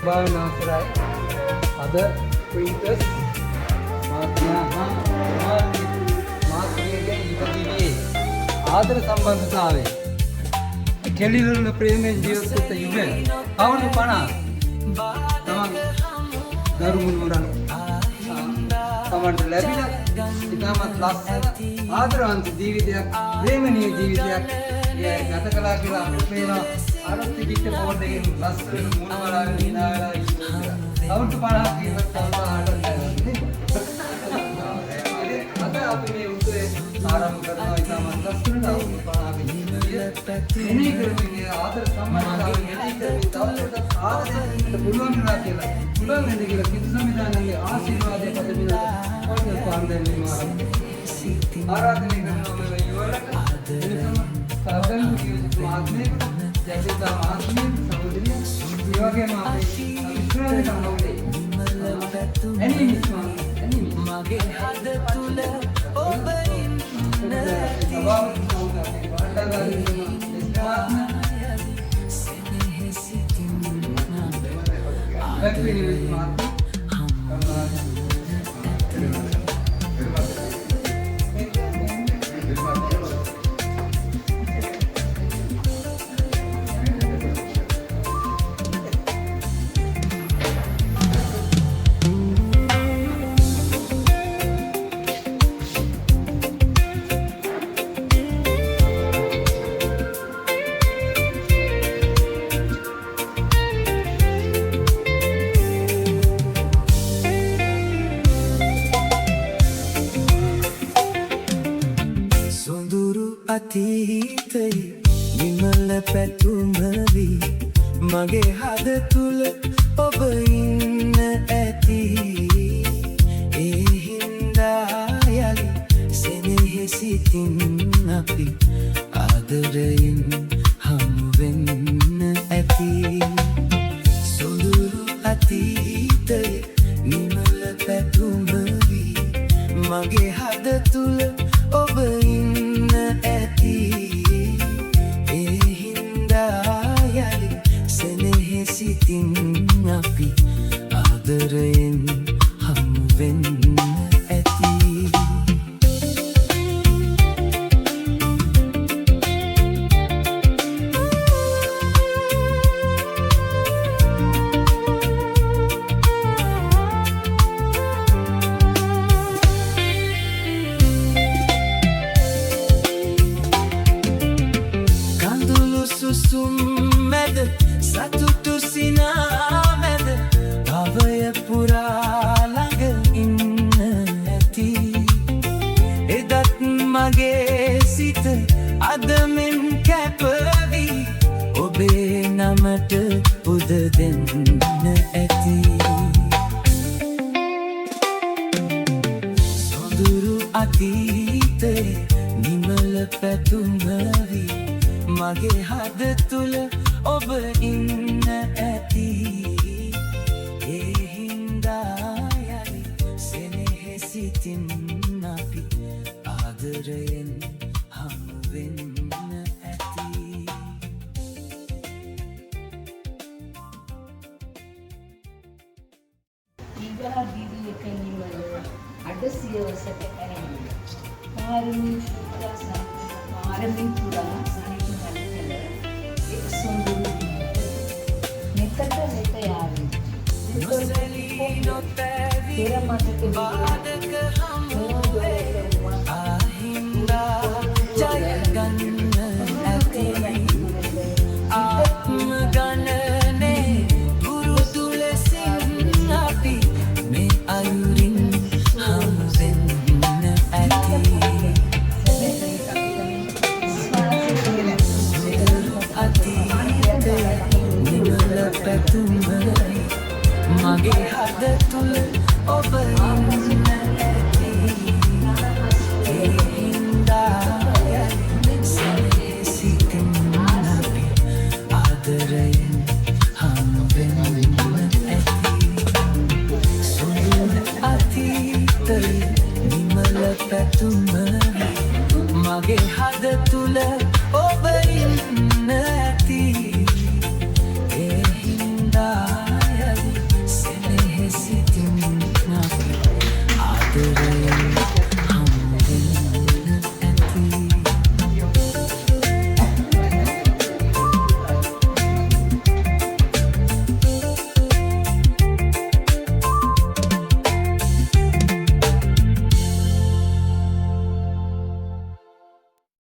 භාවනාවසරයි අද ප්‍රින්ටර්ස් මාත්‍රියගේ ඉපදිවේ ආදර සම්බන්ධතාවය කෙලිලුන ප්‍රේමයෙන් ජීවත් වෙත යුගය අවුරුදු 50 තමන් දරුමුණුරන් තමන්ට ලැබිලා ඉතාමත් ලස්සන ආදරවන්ත ජීවිතයක් ප්‍රේමණීය ජීවිතයක් ගත කළා කියලා අපිට පේනවා ආරම්භ පිට බෝඩ් එකෙන් ලස්සන මුණ බලාගෙන ඉඳලා ඉන්නවා අවුරුදු 50ක් ඉවත් අද අපි මේ උත්තරේ ආරම්භ කරනවා ඉතාමත් ලස්සනට අවුරුදු 50ක් එනේ කරන්නේ ආදර සම්මානතාවය මෙලයි කරන්නේ තවදුරටත් ආදරයට පුළුවන් වෙනවා කියලා පුළුවන් වෙන්නේ කියලා කිසි සංවිධානයේ ආශිර්වාදයේ පදමිනා ඔන්න පාන්දෙන්නේ ආරාධනය කරනවා මේ යුවලට සාධන මාත්මේ ජයසිතා මාත්මේ සහෝදරිය ඒ වගේම අපේ මිත්‍රයන් කමෝලේ එනි මිස්මා එනි මගේ හද තුල ඔබ ඉන්න සබාව සෞදාගේ වඩාගාලින අතීතයේ විමල පැතුමවි මගේ හද තුල ඔබ ඉන්න ඇති ඒ හින්දා යලි සෙනෙහි සිතින් අපි ආදරයෙන් හමු වෙන්න ඇති සොඳුරු අතීතයේ විමල පැතුමවි මගේ හද තුල ඔබ ඉන්න ඇති ඒ හින්දා යලි සෙනෙහි සිතින් අපි ආදරයෙන් හමු වෙන්න ඇති සුසුම් මැද සතුටු සිනා මැද භවය පුරා ළඟ ඉන්න ඇති එදත් මගේ සිත අද මෙන් කැපවි ඔබේ නමට පුද දෙන්න ඇති සොඳුරු අතීතේ නිමල පැතුමවි මගේ හද තුල ඔබ ඉන්න ඇති ඒ හින්දා යලි සෙනෙහි සිතින් අපි ආදරයෙන් හමු වෙන්න ඇති ඊගා දිවි එක නිමල අඩ සියවසට ඇරෙන්න පාරමී සුත්‍රා පාරමී පුරා මෙතට නෙත යාවි පෙර මතක බාධක හමුවේ ආහින්දා ජය ගන්න ඇති ආත්ම ගණනේ ගුරු තුලසින් අපි මේ අයුරින් හමු වෙන්න ඇති මගේ හද තුල ඔබ ඉන්න ඇති ඒ හින්දා යලි සෙනෙහි සිතින් අපි ආදරයෙන් හමු වෙන්න ඇති සොඳුරු අතීතයේ නිමල පැතුමවි මගේ හද තුල